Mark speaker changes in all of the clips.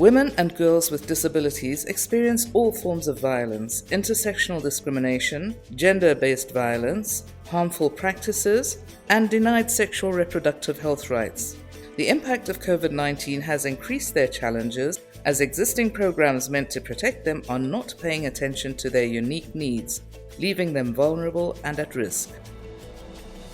Speaker 1: Women and girls with disabilities experience all forms of violence, intersectional discrimination, gender-based violence, harmful practices, and denied sexual reproductive health rights. The impact of COVID-19 has increased their challenges as existing programs meant to protect them are not paying attention to their unique needs, leaving them vulnerable and at risk.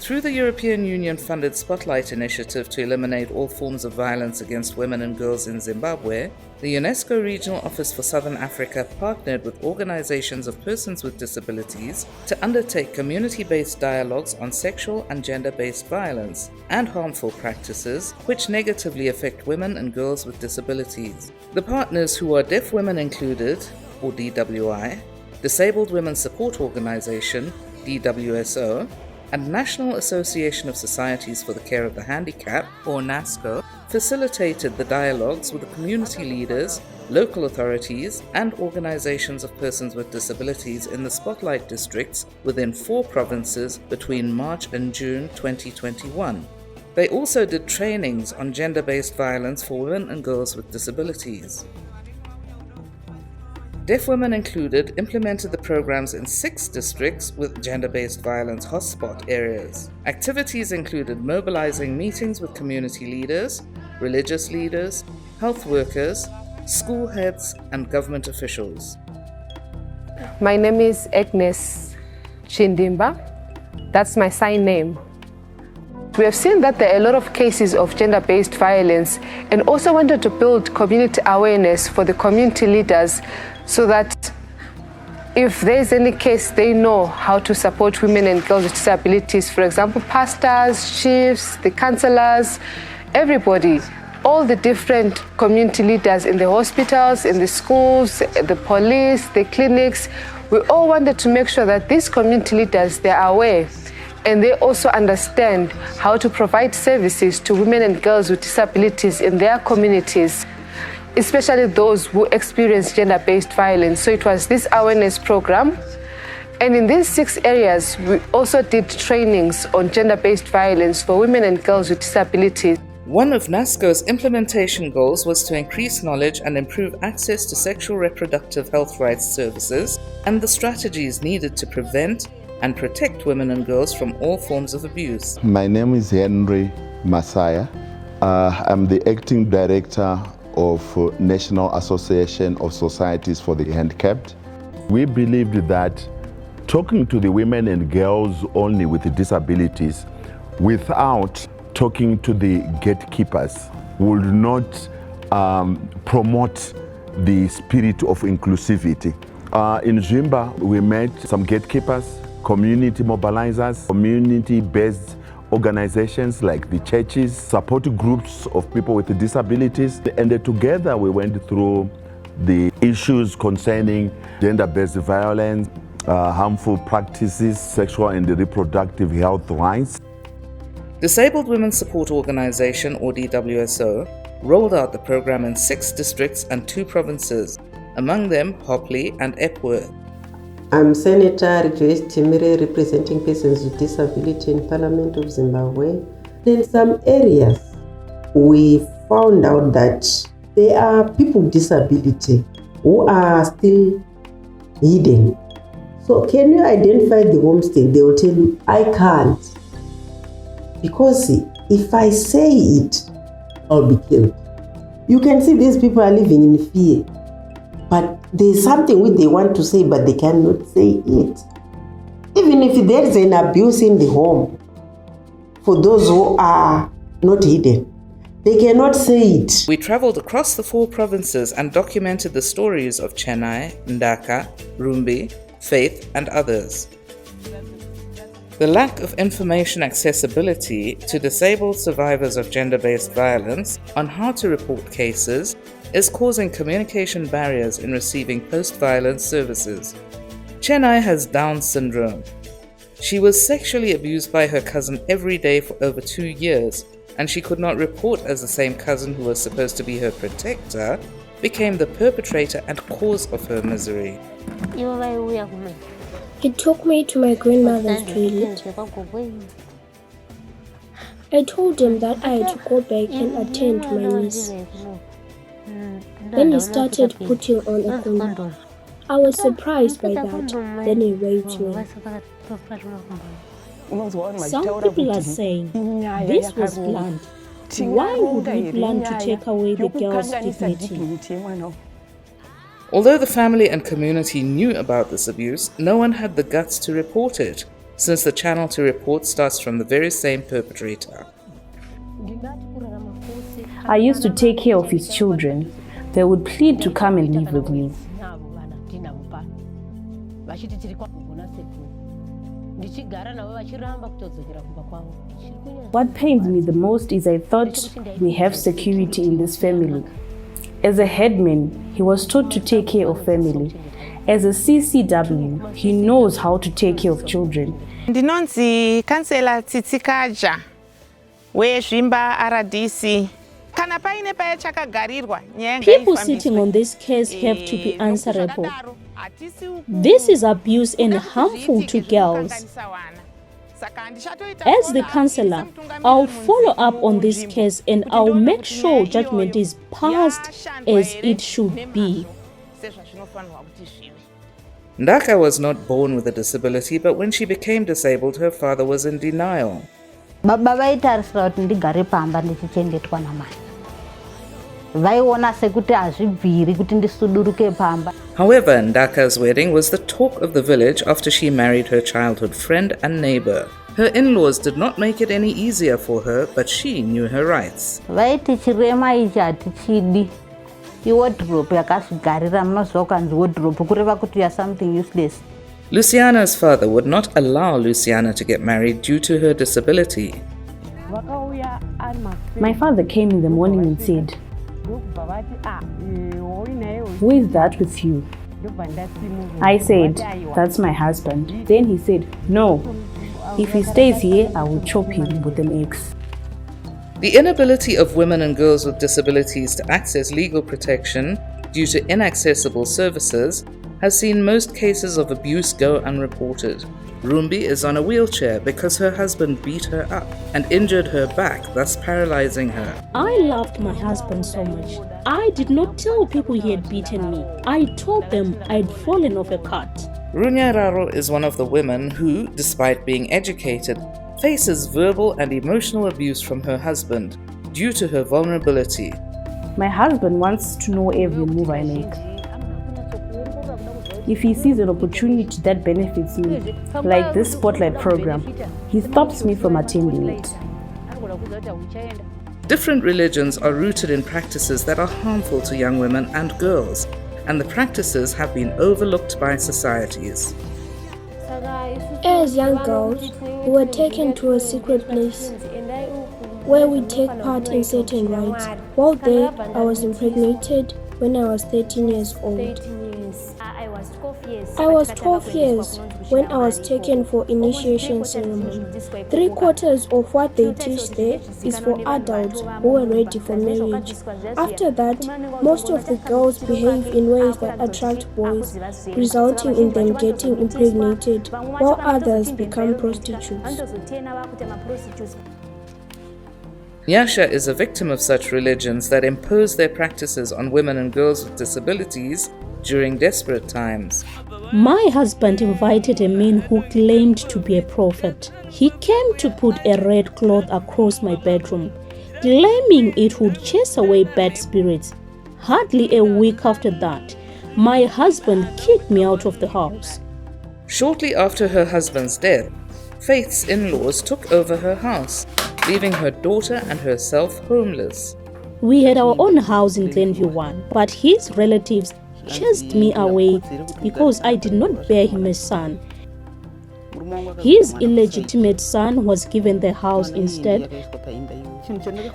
Speaker 1: Through the European Union-funded Spotlight initiative to eliminate all forms of violence against women and girls in Zimbabwe, the UNESCO Regional Office for Southern Africa partnered with organizations of persons with disabilities to undertake community-based dialogues on sexual and gender-based violence and harmful practices which negatively affect women and girls with disabilities. The partners, who are Deaf Women Included, or DWI, Disabled Women's Support Organization, DWSO, and National Association of Societies for the Care of the Handicapped, or NASCO, facilitated the dialogues with the community leaders, local authorities, and organizations of persons with disabilities in the Spotlight districts within 4 provinces between March and June 2021. They also did trainings on gender-based violence for women and girls with disabilities. Deaf Women Included implemented the programs in 6 districts with gender-based violence hotspot areas. Activities included mobilizing meetings with community leaders, religious leaders, health workers, school heads, and government officials.
Speaker 2: My name is Agnes Chindimba. That's my sign name. We have seen that there are a lot of cases of gender-based violence, and also wanted to build community awareness for the community leaders so that if there's any case, they know how to support women and girls with disabilities. For example, pastors, chiefs, the councillors, everybody, all the different community leaders in the hospitals, in the schools, the police, the clinics. We all wanted to make sure that these community leaders, they are aware and they also understand how to provide services to women and girls with disabilities in their communities, especially those who experience gender-based violence. So it was this awareness program. And in these 6 areas, we also did trainings on gender-based violence for women and girls with disabilities.
Speaker 1: One of NASCO's implementation goals was to increase knowledge and improve access to sexual reproductive health rights services and the strategies needed to prevent and protect women and girls from all forms of abuse.
Speaker 3: My name is Henry Masaya. I'm the acting director of National Association of Societies for the Handicapped. We believed that talking to the women and girls only with disabilities without talking to the gatekeepers would not promote the spirit of inclusivity. In Zimba, we met some gatekeepers, community mobilizers, community-based organizations like the churches, support groups of people with disabilities, and together we went through the issues concerning gender-based violence, harmful practices, sexual and reproductive health rights.
Speaker 1: Disabled Women's Support Organization, or DWSO, rolled out the program in 6 districts and 2 provinces, among them Hopley and Epworth.
Speaker 4: I'm Senator Joyce Timire, representing persons with disability in Parliament of Zimbabwe. In some areas, we found out that there are people with disability who are still hidden. So can you identify the homestay? They will tell you, I can't. Because if I say it, I'll be killed. You can see these people are living in fear. But there's something which they want to say, but they cannot say it. Even if there is an abuse in the home, for those who are not hidden, they cannot say it.
Speaker 1: We traveled across the 4 provinces and documented the stories of Chennai, Ndaka, Rumbi, Faith, and others. The lack of information accessibility to disabled survivors of gender-based violence on how to report cases is causing communication barriers in receiving post-violence services. Chennai has Down syndrome. She was sexually abused by her cousin every day for over 2 years, and she could not report as the same cousin who was supposed to be her protector became the perpetrator and cause of her misery.
Speaker 5: He took me to my grandmother's toilet. I told him that I had to go back and attend to my niece. Then he started putting on a condom. I was surprised by that. Then he raped me.
Speaker 6: Some people are saying this was planned. Why would we plan to take away the girl's dignity?
Speaker 1: Although the family and community knew about this abuse, no one had the guts to report it, since the channel to report starts from the very same perpetrator.
Speaker 7: I used to take care of his children. They would plead to come and live with me. What pains me the most is I thought we have security in this family. As a headman, he was taught to take care of family. As a CCW, he knows how to take care of children.
Speaker 8: Ndinonzi kansela Tsitsikaja wezvimba RDC. Kana paine paya chakagarirwa nyenga
Speaker 6: People sitting on this case have to be answerable. This is abuse and harmful to girls. As the counsellor, I'll follow up on this case and I'll make sure judgment is passed as it should be.
Speaker 1: Ndaka was not born with a disability, but when she became disabled, her father was in denial. However, Ndaka's wedding was the talk of the village after she married her childhood friend and neighbor. Her in-laws did not make it any easier for her, but she knew her rights. Luciana's father would not allow Luciana to get married due to her disability.
Speaker 7: My father came in the morning and said, "Who is that with you?" I said, "That's my husband." Then he said, "No, if he stays here, I will chop him with an axe."
Speaker 1: The inability of women and girls with disabilities to access legal protection due to inaccessible services has seen most cases of abuse go unreported. Rumbi is on a wheelchair because her husband beat her up and injured her back, thus paralyzing her.
Speaker 6: I loved my husband so much. I did not tell people he had beaten me. I told them I'd fallen off a cart.
Speaker 1: Runyararo is one of the women who, despite being educated, faces verbal and emotional abuse from her husband due to her vulnerability.
Speaker 7: My husband wants to know every move I make. If he sees an opportunity that benefits me, like this spotlight program, he stops me from attending it.
Speaker 1: Different religions are rooted in practices that are harmful to young women and girls, and the practices have been overlooked by societies.
Speaker 5: As young girls, we were taken to a secret place where we take part in certain rites. While there, I was impregnated when I was 13 years old. I was 12 years when I was taken for initiation ceremony. 3/4 of what they teach there is for adults who are ready for marriage. After that, most of the girls behave in ways that attract boys, resulting in them getting impregnated, while others become prostitutes.
Speaker 1: Nyasha is a victim of such religions that impose their practices on women and girls with disabilities during desperate times.
Speaker 6: My husband invited a man who claimed to be a prophet. He came to put a red cloth across my bedroom, claiming it would chase away bad spirits. Hardly a week after that, my husband kicked me out of the house.
Speaker 1: Shortly after her husband's death, Faith's in-laws took over her house, leaving her daughter and herself homeless.
Speaker 6: We had our own house in Glenview 1, but his relatives chased me away because I did not bear him a son. His illegitimate son was given the house instead.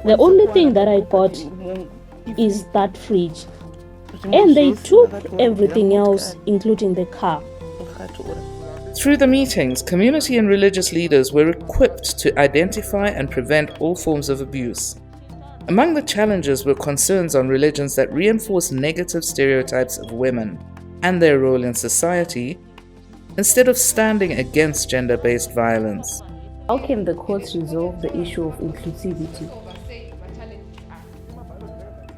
Speaker 6: The only thing that I got is that fridge, and they took everything else, including the car.
Speaker 1: Through the meetings, community and religious leaders were equipped to identify and prevent all forms of abuse. Among the challenges were concerns on religions that reinforce negative stereotypes of women and their role in society, instead of standing against gender-based violence.
Speaker 7: How can the courts resolve the issue of inclusivity?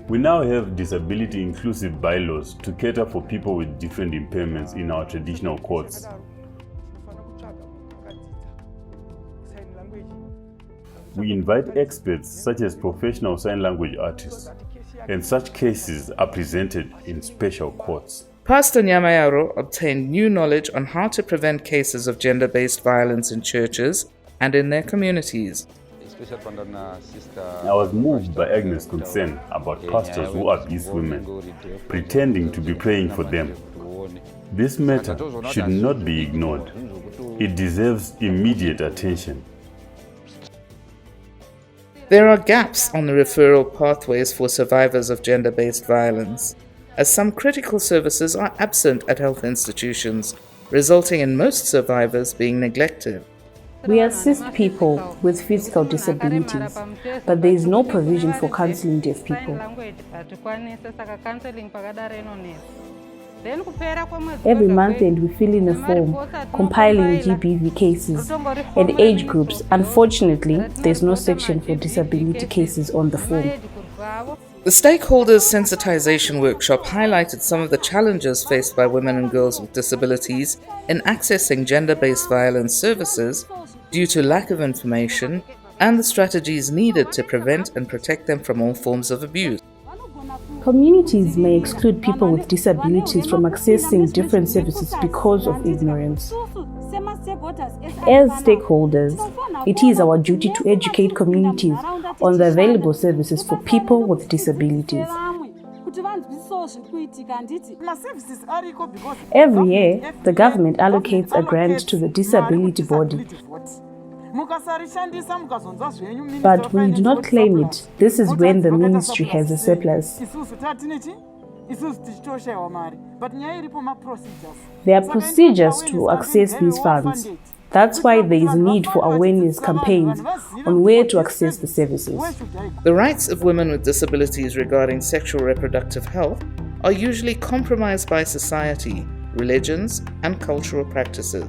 Speaker 9: We now have disability-inclusive bylaws to cater for people with different impairments in our traditional courts. We invite experts such as professional sign language artists, and such cases are presented in special courts.
Speaker 1: Pastor Nyamayaro obtained new knowledge on how to prevent cases of gender-based violence in churches and in their communities.
Speaker 9: I was moved by Agnes' concern about pastors who abuse women, pretending to be praying for them. This matter should not be ignored. It deserves immediate attention.
Speaker 1: There are gaps on the referral pathways for survivors of gender-based violence, as some critical services are absent at health institutions, resulting in most survivors being neglected.
Speaker 7: We assist people with physical disabilities, but there is no provision for counseling deaf people. Every month end we fill in a form compiling GBV cases and age groups. Unfortunately, there is no section for disability cases on the form.
Speaker 1: The stakeholders sensitization workshop highlighted some of the challenges faced by women and girls with disabilities in accessing gender-based violence services due to lack of information and the strategies needed to prevent and protect them from all forms of abuse.
Speaker 7: Communities may exclude people with disabilities from accessing different services because of ignorance. As stakeholders, it is our duty to educate communities on the available services for people with disabilities. Every year, the government allocates a grant to the disability body. But when you do not claim it, this is when the ministry has a surplus. There are procedures to access these funds. That's why there is need for awareness campaigns on where to access the services.
Speaker 1: The rights of women with disabilities regarding sexual reproductive health are usually compromised by society, religions, and cultural practices.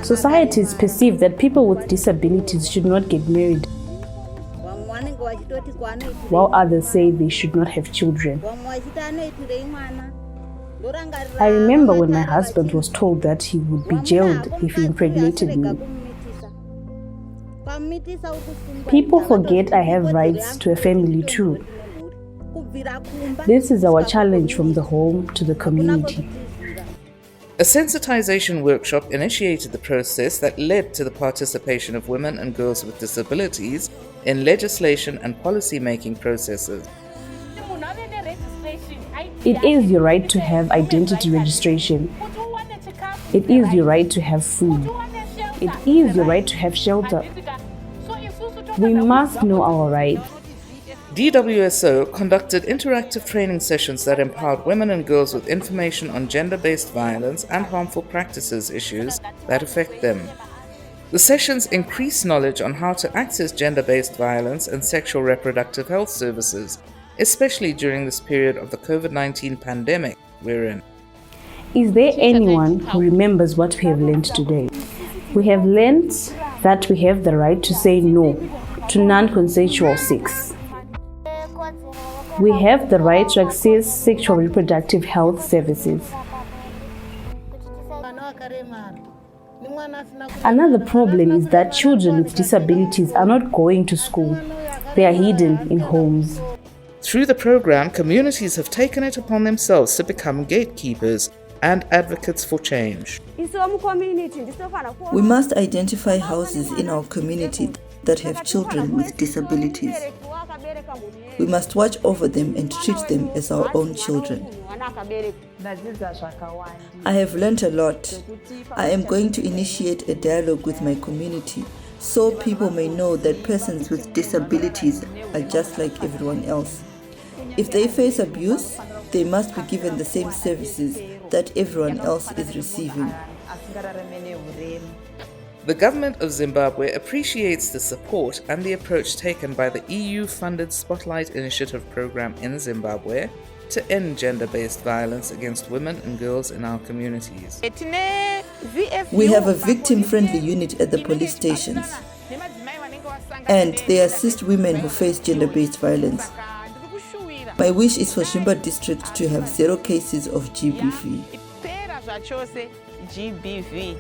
Speaker 7: Societies perceive that people with disabilities should not get married, while others say they should not have children. I remember when my husband was told that he would be jailed if he impregnated me. People forget I have rights to a family too. This is our challenge from the home to the community.
Speaker 1: A sensitization workshop initiated the process that led to the participation of women and girls with disabilities in legislation and policy-making processes.
Speaker 7: It is your right to have identity registration. It is your right to have food. It is your right to have shelter. We must know our rights.
Speaker 1: DWSO conducted interactive training sessions that empowered women and girls with information on gender-based violence and harmful practices issues that affect them. The sessions increased knowledge on how to access gender-based violence and sexual reproductive health services, especially during this period of the COVID-19 pandemic we're in.
Speaker 7: Is there anyone who remembers what we have learned today? We have learned that we have the right to say no to non-consensual sex. We have the right to access sexual reproductive health services. Another problem is that children with disabilities are not going to school. They are hidden in homes.
Speaker 1: Through the program, communities have taken it upon themselves to become gatekeepers and advocates for change.
Speaker 10: We must identify houses in our community that have children with disabilities. We must watch over them and treat them as our own children. I have learned a lot. I am going to initiate a dialogue with my community so people may know that persons with disabilities are just like everyone else. If they face abuse, they must be given the same services that everyone else is receiving.
Speaker 1: The government of Zimbabwe appreciates the support and the approach taken by the EU-funded Spotlight Initiative program in Zimbabwe to end gender-based violence against women and girls in our communities.
Speaker 10: We have a victim-friendly unit at the police stations. and they assist women who face gender-based violence. My wish is for Zimba district to have 0 cases of GBV.
Speaker 8: GBV.